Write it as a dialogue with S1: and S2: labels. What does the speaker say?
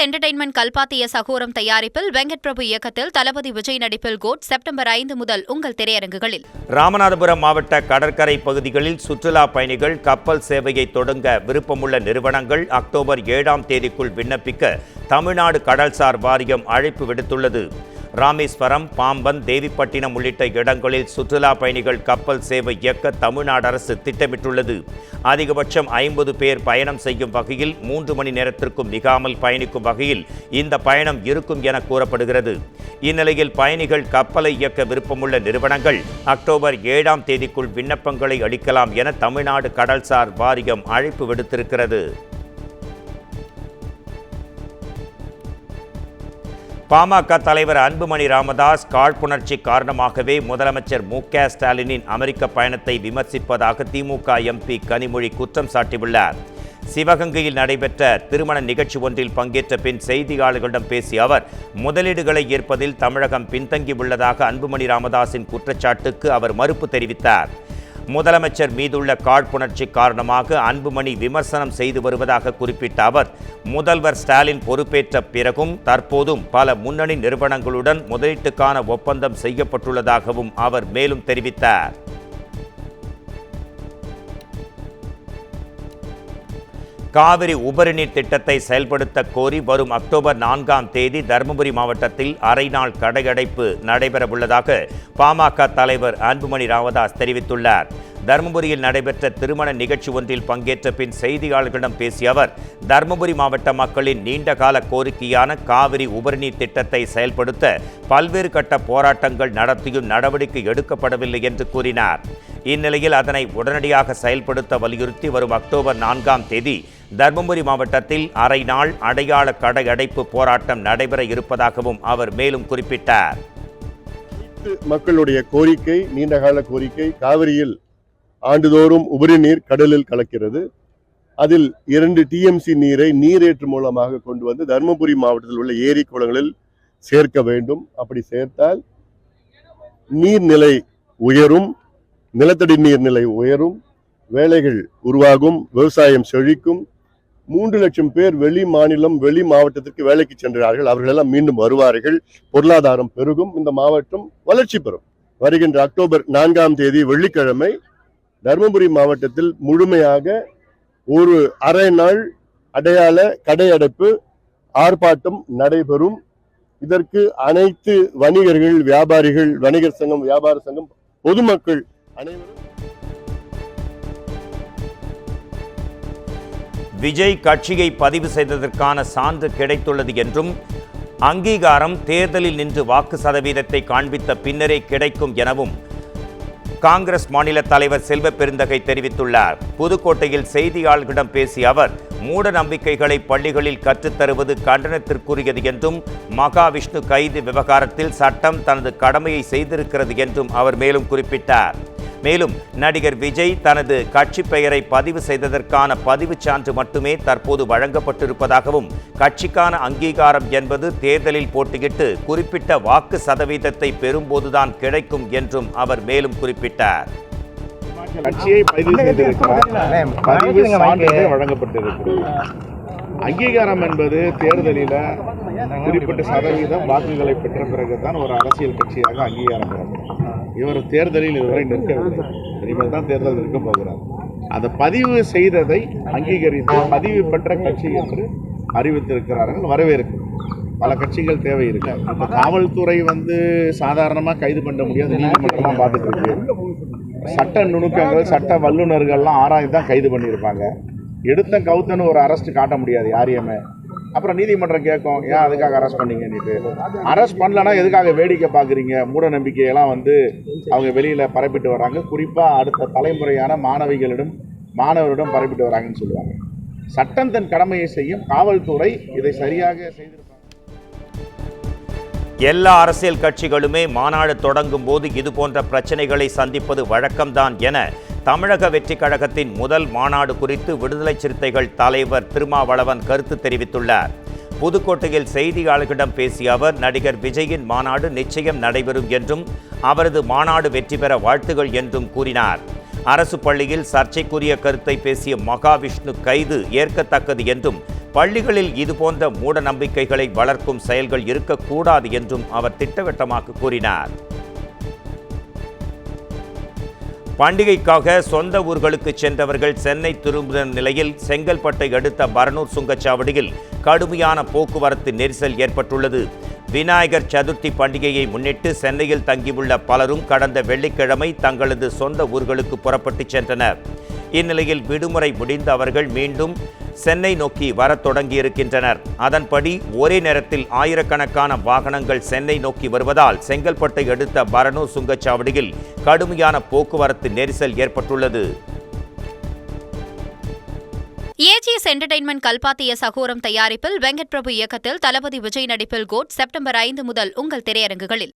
S1: Entertainment கல்பாத்திய சகோரம் தயாரிப்பில் வெங்கட் பிரபு இயக்கத்தில் தளபதி விஜய் நடிப்பில் கோட் செப்டம்பர் 5 முதல் உங்கள் திரையரங்குகளில்.
S2: ராமநாதபுரம் மாவட்ட கடற்கரை பகுதிகளில் சுற்றுலா பயணிகள் கப்பல் சேவையை தொடங்க விருப்பமுள்ள நிறுவனங்கள் அக்டோபர் 7ஆம் தேதிக்குள் விண்ணப்பிக்க தமிழ்நாடு கடல்சார் வாரியம் அழைப்பு விடுத்துள்ளது. ராமேஸ்வரம், பாம்பன், தேவிப்பட்டினம் உள்ளிட்ட இடங்களில் சுற்றுலா பயணிகள் கப்பல் சேவை இயக்க தமிழ்நாடு அரசு திட்டமிட்டுள்ளது. அதிகபட்சம் 50 பேர் பயணம் செய்யும் வகையில் 3 மணி நேரத்திற்கும் மிகாமல் பயணிக்கும் வகையில் இந்த பயணம் இருக்கும் என கூறப்படுகிறது. இந்நிலையில் பயணிகள் கப்பலை இயக்க விருப்பமுள்ள நிறுவனங்கள் அக்டோபர் 7ஆம் தேதிக்குள் விண்ணப்பங்களை அளிக்கலாம் என தமிழ்நாடு கடல்சார் வாரியம் அழைப்பு விடுத்திருக்கிறது. பாமக தலைவர் அன்புமணி ராமதாஸ் காழ்ப்புணர்ச்சி காரணமாகவே முதலமைச்சர் மு.க. ஸ்டாலினின் அமெரிக்க பயணத்தை விமர்சிப்பதாக திமுக எம்பி கனிமொழி குற்றம் சாட்டியுள்ளார். சிவகங்கையில் நடைபெற்ற திருமண நிகழ்ச்சி ஒன்றில் பங்கேற்ற பின் செய்தியாளர்களிடம் பேசிய அவர், முதலீடுகளை ஏற்பதில் தமிழகம் பின்தங்கியுள்ளதாக அன்புமணி ராமதாஸின் குற்றச்சாட்டுக்கு அவர் மறுப்பு தெரிவித்தார். முதலமைச்சர் மீதுள்ள காழ்ப்புணர்ச்சி காரணமாக அன்புமணி விமர்சனம் செய்து வருவதாக குறிப்பிட்ட அவர், முதல்வர் ஸ்டாலின் பொறுப்பேற்ற பிறகும் தற்போதும் பல முன்னணி நிறுவனங்களுடன் முதலீட்டுக்கான ஒப்பந்தம் செய்யப்பட்டுள்ளதாகவும் அவர் மேலும் தெரிவித்தார். காவிரி உபரிநீர் திட்டத்தை செயல்படுத்த கோரி வரும் அக்டோபர் 4ஆம் தேதி தருமபுரி மாவட்டத்தில் அரை நாள் கடையடைப்பு நடைபெறவுள்ளதாக பாமக தலைவர் அன்புமணி ராமதாஸ் தெரிவித்துள்ளார். தருமபுரியில் நடைபெற்ற திருமண நிகழ்ச்சி ஒன்றில் பங்கேற்ற பின் செய்தியாளர்களிடம் பேசிய அவர், தருமபுரி மாவட்ட மக்களின் நீண்டகால கோரிக்கையான காவிரி உபரிநீர் திட்டத்தை செயல்படுத்த பல்வேறு கட்ட போராட்டங்கள் நடத்தியும் நடவடிக்கை எடுக்கப்படவில்லை என்று கூறினார். இந்நிலையில் அதனை உடனடியாக செயல்படுத்த வலியுறுத்தி வரும் அக்டோபர் 4ஆம் தேதி தருமபுரி மாவட்டத்தில் அரை நாள் அடையாள கடையடைப்பு போராட்டம் நடைபெற இருப்பதாகவும் அவர் மேலும் குறிப்பிட்டார்.
S3: மக்களுடைய கோரிக்கை, நீண்டகால கோரிக்கை, காவிரியில் ஆண்டுதோறும் உபரி நீர் கடலில் கலக்கிறது. அதில் 2 TMC நீரை நீரேற்று மூலமாக கொண்டு வந்து தருமபுரி மாவட்டத்தில் உள்ள ஏரி குளங்களில் சேர்க்க வேண்டும். அப்படி சேர்த்தால் நீர்நிலை உயரும், நிலத்தடி நீர்நிலை உயரும், வேலைகள் உருவாகும், விவசாயம் செழிக்கும். 3 லட்சம் பேர் வெளி மாநிலம், வெளி மாவட்டத்திற்கு வேலைக்கு சென்றார்கள். அவர்களெல்லாம் மீண்டும் வருவார்கள், பொருளாதாரம் பெருகும், இந்த மாவட்டம் வளர்ச்சி பெறும். வருகின்ற அக்டோபர் 4ஆம் தேதி வெள்ளிக்கிழமை தருமபுரி மாவட்டத்தில் முழுமையாக ஒரு அரை நாள் அடையாள கடையடைப்பு ஆர்ப்பாட்டம் நடைபெறும். இதற்கு அனைத்து வணிகர்கள், வியாபாரிகள், வணிகர் சங்கம், வியாபார சங்கம், பொதுமக்கள் அனைவரும்.
S2: விஜய் கட்சியை பதிவு செய்ததற்கான சான்று கிடைத்துள்ளது என்றும், அங்கீகாரம் தேர்தலில் நின்று வாக்கு சதவீதத்தை காண்பித்த பின்னரே கிடைக்கும் எனவும் காங்கிரஸ் மாநில தலைவர் செல்வ பெருந்தகை தெரிவித்துள்ளார். புதுக்கோட்டையில் செய்தியாளர்களிடம் பேசிய அவர், மூட நம்பிக்கைகளை பள்ளிகளில் கற்றுத்தருவது கண்டனத்திற்குரியது என்றும், மகாவிஷ்ணு கைது விவகாரத்தில் சட்டம் தனது கடமையை செய்திருக்கிறது என்றும் அவர் மேலும் குறிப்பிட்டார். மேலும் நடிகர் விஜய் தனது கட்சி பெயரை பதிவு செய்ததற்கான பதிவுச் சான்று மட்டுமே தற்போது வழங்கப்பட்டிருப்பதாகவும், கட்சிக்கான அங்கீகாரம் என்பது தேர்தலில் போட்டியிட்டு குறிப்பிட்ட வாக்கு சதவீதத்தை பெறும்போதுதான் கிடைக்கும் என்றும் அவர் மேலும் குறிப்பிட்டார்.
S4: கட்சியை பதிவு செய்திருக்கிறார், பதிவு சான்றிதழ் வழங்கப்பட்டிருக்கிறது. அங்கீகாரம் என்பது தேர்தலில் குறிப்பிட்ட சதவீதம் வாக்குகளை பெற்ற பிறகுதான் ஒரு அரசியல் கட்சியாக அங்கீகாரம் பெறும். இவர் தேர்தலில் இதுவரை நிற்கவில்லை, இனிமேல் தான் தேர்தல் நிற்க போகிறார். அந்த பதிவு செய்ததை அங்கீகரித்து பதிவு பெற்ற கட்சி என்று அறிவித்திருக்கிறார்கள். வரவேற்கும். பல கட்சிகள் தேவை இருக்கு. இப்போ காவல்துறை சாதாரணமாக கைது பண்ண முடியாது, நீதிமன்றம்லாம் பார்த்துட்டு இருக்கு. சட்ட நுணுக்கங்கள், சட்ட வல்லுநர்கள்லாம் ஆராய்ந்து தான் கைது பண்ணியிருப்பாங்க. எடுத்த கவுத்தன்னு ஒரு அரெஸ்ட் காட்ட முடியாது யாரையுமே. அப்புறம் நீதிமன்றம் கேட்கும், ஏன் அதுக்காக அரெஸ்ட் பண்ணீங்கன்னுட்டு. அரெஸ்ட் பண்ணலன்னா எதுக்காக வேடிக்கை பார்க்குறீங்க? மூட நம்பிக்கையெல்லாம் அவங்க வெளியில் பரப்பிட்டு வராங்க. குறிப்பாக அடுத்த தலைமுறையான மாணவரிடம் பரப்பிட்டு வராங்கன்னு சொல்லுவாங்க. சட்டம் தன் கடமையை செய்யும், காவல்துறை இதை சரியாக செய்திருப்பாங்க.
S2: எல்லா அரசியல் கட்சிகளுமே மாநாடு தொடங்கும் போது இதுபோன்ற பிரச்சனைகளை சந்திப்பது வழக்கம்தான் என தமிழக வெற்றி கழகத்தின் முதல் மாநாடு குறித்து விடுதலை சிறுத்தைகள் தலைவர் திருமாவளவன் கருத்து தெரிவித்துள்ளார். புதுக்கோட்டையில் செய்தியாளர்களிடம் பேசிய அவர், நடிகர் விஜயின் மாநாடு நிச்சயம் நடைபெறும் என்றும், அவரது மாநாடு வெற்றி பெற வாழ்த்துகள் என்றும் கூறினார். அரசு பள்ளியில் சர்ச்சைக்குரிய கருத்தை பேசிய மகாவிஷ்ணு கைது ஏற்கத்தக்கது என்றும், பள்ளிகளில் இதுபோன்ற மூட நம்பிக்கைகளை வளர்க்கும் செயல்கள் இருக்கக்கூடாது என்றும் அவர் திட்டவட்டமாக கூறினார். பண்டிகைக்காக சொந்த ஊர்களுக்கு சென்றவர்கள் சென்னை திரும்பிய நிலையில் செங்கல்பட்டை அடுத்த பரனூர் சுங்கச்சாவடியில் கடுமையான போக்குவரத்து நெரிசல் ஏற்பட்டுள்ளது. விநாயகர் சதுர்த்தி பண்டிகையை முன்னிட்டு சென்னையில் தங்கியுள்ள பலரும் கடந்த வெள்ளிக்கிழமை தங்களது சொந்த ஊர்களுக்கு புறப்பட்டு சென்றனர். இந்நிலையில் விடுமுறை முடிந்த அவர்கள் மீண்டும் சென்னை நோக்கி வரத் தொடங்கியிருக்கின்றனர். அதன்படி ஒரே நேரத்தில் ஆயிரக்கணக்கான வாகனங்கள் சென்னை நோக்கி வருவதால் செங்கல்பட்டை அடுத்த பரனூர் சுங்கச்சாவடியில் கடுமையான போக்குவரத்து நெரிசல் ஏற்பட்டுள்ளது.
S1: ஏஜிஎஸ் என்டர்டெயின்மெண்ட் கல்பாத்திய சகோரம் தயாரிப்பில் வெங்கட் பிரபு இயக்கத்தில் தளபதி விஜய் நடிப்பில் கோட் செப்டம்பர் 5 முதல் உங்கள் திரையரங்குகளில்.